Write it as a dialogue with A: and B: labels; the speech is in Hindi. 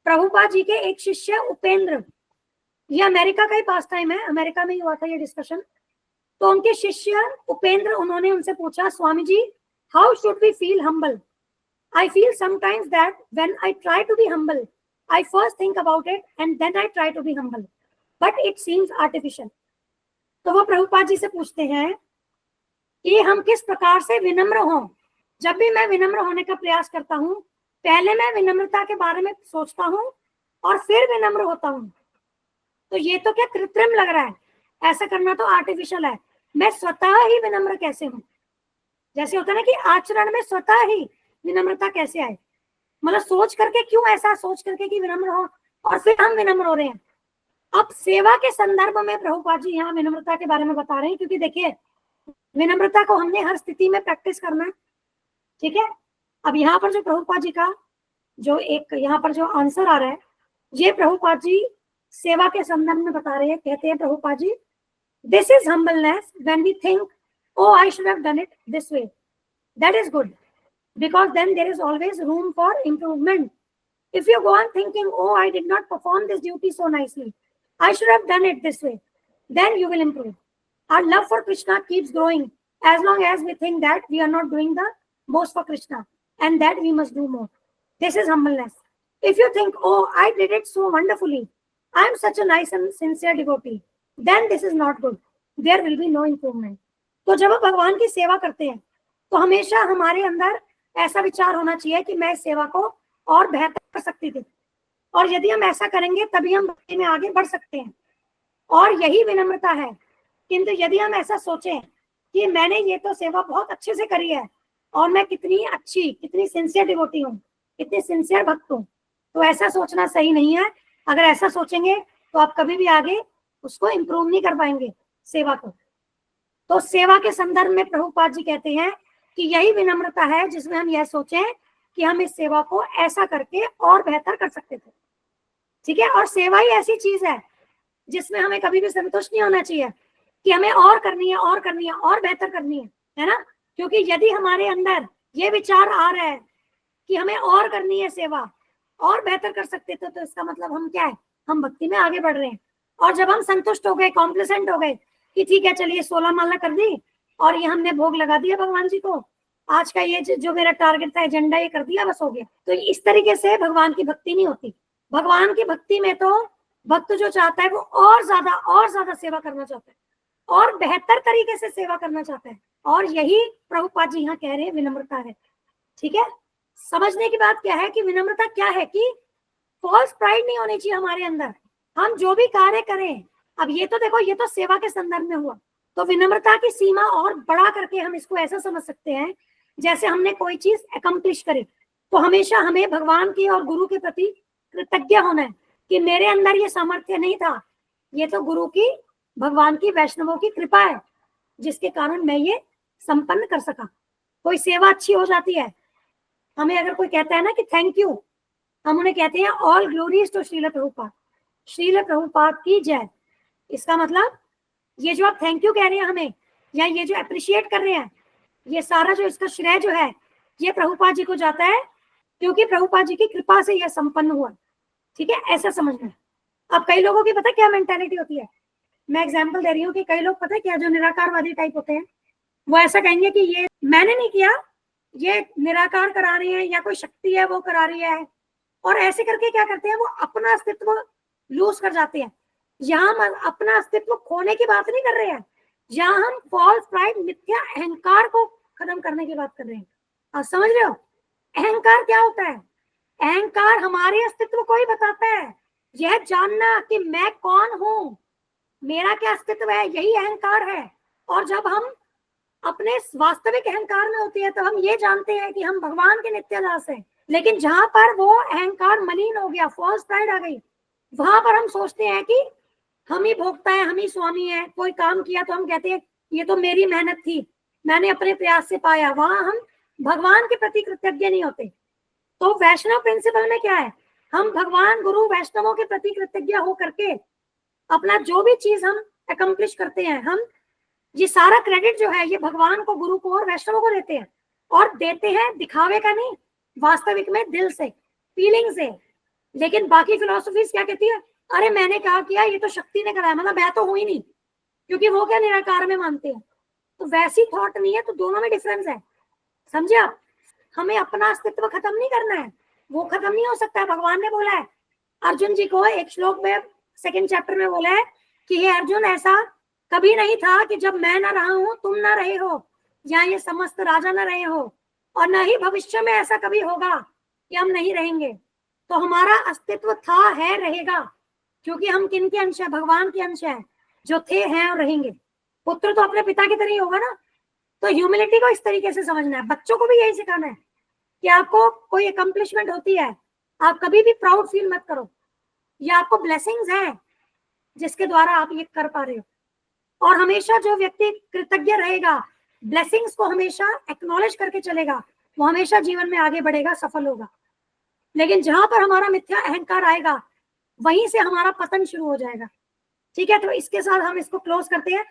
A: प्रभुपाद जी के एक शिष्य उपेंद्र, ये अमेरिका का ही पास टाइम है, अमेरिका में ही हुआ था ये डिस्कशन। तो उनके शिष्य उपेंद्र, उन्होंने उनसे पूछा, Swami ji, how should we feel humble? I feel sometimes that when I try to be humble, I first think about it and then I try to be humble, but it seems artificial. तो वो प्रभुपाद जी से पूछते हैं कि हम किस प्रकार से विनम्र हों। जब भी मैं विनम्र होने का प्रयास करता हूँ, पहले मैं विनम्रता के बारे में सोचता हूँ और फिर विनम्र होता हूँ। तो ये तो क्या कृत्रिम लग रहा है, ऐसा करना तो आर्टिफिशियल है। मैं स्वतः ही विनम्र कैसे हूँ? जैसे होता है ना कि आचरण में स्वतः ही विनम्रता कैसे आए, मतलब सोच करके, क्यों ऐसा सोच करके कि विनम्र हो और फिर हम विनम्र हो रहे हैं। अब सेवा के संदर्भ में प्रभुपाद जी यहाँ विनम्रता के बारे में बता रहे हैं, क्योंकि देखिए विनम्रता को हमने हर स्थिति में प्रैक्टिस करना है, ठीक है। अब यहाँ पर जो प्रभुपाद जी का जो एक यहाँ पर जो आंसर आ रहा है, ये प्रभुपाद जी सेवा के संदर्भ में बता रहे हैं। कहते हैं Prabhupada ji, this is humbleness when we think, oh, I should have done it this way. That is good, because then there is always room for improvement. If you go on thinking, oh, I did not perform this duty so nicely, I should have done it this way, then you will improve. Our love for Krishna keeps growing as long as we think that we are not doing the most for Krishna and that we must do more. This is humbleness. If you think, oh, I did it so wonderfully, I am such a nice and sincere devotee, then this is not good. There will be no improvement. तो जब हम भगवान की सेवा करते हैं तो हमेशा हमारे अंदर ऐसा विचार होना चाहिए कि मैं इस सेवा को और बेहतर कर सकती थी, और यदि हम ऐसा करेंगे तभी हम भक्ति में आगे बढ़ सकते हैं, और यही विनम्रता है। किंतु यदि हम ऐसा सोचें कि मैंने ये तो सेवा बहुत अच्छे से करी है और मैं कितनी अच्छी, कितनी सिंसियर डिवोटी हूँ, कितनी सिंसियर भक्त हूँ, तो ऐसा सोचना सही नहीं है। अगर ऐसा सोचेंगे तो आप कभी भी आगे उसको इम्प्रूव नहीं कर पाएंगे सेवा को। तो सेवा के संदर्भ में प्रभुपाद जी कहते हैं कि यही विनम्रता है जिसमें हम यह सोचें कि हम इस सेवा को ऐसा करके और बेहतर कर सकते थे, ठीक है। और सेवा ही ऐसी चीज है जिसमें हमें कभी भी संतुष्ट नहीं होना चाहिए कि हमें और करनी है, और करनी है, और बेहतर करनी है ना। क्योंकि यदि हमारे अंदर ये विचार आ रहा है कि हमें और करनी है सेवा, और बेहतर कर सकते थे, तो इसका मतलब हम क्या है, हम भक्ति में आगे बढ़ रहे हैं। और जब हम संतुष्ट हो गए, कॉम्प्लिसेंट हो गए कि ठीक है, चलिए 16 माला कर दी और ये हमने भोग लगा दिया भगवान जी को, आज का ये जो मेरा टारगेट था, एजेंडा ये कर दिया, बस हो गया, तो इस तरीके से भगवान की भक्ति नहीं होती। भगवान की भक्ति में तो भक्त जो चाहता है वो और ज्यादा सेवा करना चाहता है, और बेहतर तरीके से सेवा करना चाहता है, और यही प्रभुपाद जी यहाँ कह रहे हैं विनम्रता है, ठीक है। समझने की बात क्या है कि विनम्रता क्या है कि फॉल्स प्राइड नहीं होनी चाहिए हमारे अंदर। हम जो भी कार्य करें, अब ये तो देखो, ये तो सेवा के संदर्भ में हुआ, तो विनम्रता की सीमा और बढ़ा करके हम इसको ऐसा समझ सकते हैं जैसे हमने कोई चीज अकम्प्लिश करी, तो हमेशा हमें भगवान की और गुरु के प्रति कृतज्ञ होना है कि मेरे अंदर ये सामर्थ्य नहीं था, ये तो गुरु की, भगवान की, वैष्णवों की कृपा है जिसके कारण मैं ये संपन्न कर सका। कोई सेवा अच्छी हो जाती है, हमें अगर कोई कहता है ना कि थैंक यू, हम उन्हें कहते हैं all glories to Srila Prabhupada, Srila Prabhupada की जय। इसका मतलब ये जो आप थैंक यू कह रहे हैं हमें, या ये जो अप्रिशिएट कर रहे हैं, ये सारा जो इसका श्रेय जो है ये प्रभुपाद जी को जाता है, क्योंकि प्रभुपाद जी की कृपा से यह संपन्न हुआ, ठीक है, ऐसा समझना। अब कई लोगों की पता क्या मेंटालिटी होती है, मैं एग्जांपल दे रही हूँ कि कई लोग पता क्या, जो निराकारवादी टाइप होते हैं, वो ऐसा कहेंगे कि ये मैंने नहीं किया, ये निराकार करा रही है, या कोई शक्ति है वो करा रही है, और ऐसे करके क्या करते हैं, वो अपना अस्तित्व लूज कर जाते हैं। यहाँ हम अपना अस्तित्व खोने की बात नहीं कर रहे हैं, यहाँ हम फॉल्स प्राइड, मिथ्या अहंकार को खत्म करने की बात कर रहे हैं। आप समझ रहे हो अहंकार क्या होता है? अहंकार हमारे अस्तित्व को ही बताता है, यह जानना कि मैं कौन हूं, मेरा क्या अस्तित्व है, यही अहंकार है। और जब हम अपने वास्तविक अहंकार में होते हैं तो हम ये जानते हैं कि हम भगवान के नित्य दास हैं। लेकिन जहां पर वो अहंकार मलिन हो गया, फॉल्स प्राइड आ गई, वहां पर हम सोचते हैं कि हम ही भोगता है, हम ही स्वामी है। कोई काम किया तो हम कहते हैं ये तो मेरी मेहनत थी, मैंने अपने प्रयास से पाया। वहां हम भगवान के प्रति कृतज्ञ नहीं होते। तो वैष्णव प्रिंसिपल में क्या है, हम भगवान, गुरु, वैष्णवों के प्रति कृतज्ञ हो करके अपना जो भी चीज हम अकम्प्लिश करते हैं, हम ये सारा क्रेडिट जो है ये भगवान को, गुरु को और वैष्णवों को देते हैं। और देते हैं दिखावे का नहीं, वास्तविक में दिल से, फीलिंग से, लेकिन बाकी फिलोसफीज क्या कहती है, अरे मैंने कहा किया, ये तो शक्ति ने कराया, मतलब मैं तो हुई नहीं, क्योंकि वो क्या निराकार में मानते हैं। तो वैसी थॉट नहीं है, तो दोनों में डिफरेंस है, समझे आप। हमें अपना अस्तित्व खत्म नहीं करना है, वो खत्म नहीं हो सकता है। भगवान ने बोला है अर्जुन जी को एक श्लोक में, सेकंड चैप्टर में बोला है कि हे अर्जुन, ऐसा कभी नहीं था कि जब मैं ना रहा हूं तुम ना रहे हो, या ये समस्त राजा ना रहे हो, और न ही भविष्य में ऐसा कभी होगा कि हम नहीं रहेंगे। तो हमारा अस्तित्व था, है, रहेगा, क्योंकि हम किन के अंश है, भगवान के अंश है, जो थे, हैं और रहेंगे। पुत्र तो अपने पिता की तरह ही होगा ना। तो ह्यूमिलिटी को इस तरीके से समझना है, बच्चों को भी यही सिखाना है कि आपको कोई अकम्पलिशमेंट होती है, आप कभी भी प्राउड फील मत करो, ये आपको ब्लेसिंग्स है जिसके द्वारा आप ये कर पा रहे हो। और हमेशा जो व्यक्ति कृतज्ञ रहेगा, ब्लेसिंग्स को हमेशा एक्नॉलेज करके चलेगा, वो हमेशा जीवन में आगे बढ़ेगा, सफल होगा। लेकिन जहां पर हमारा मिथ्या अहंकार आएगा, वहीं से हमारा पतन शुरू हो जाएगा। ठीक है, तो इसके साथ हम इसको क्लोज करते हैं।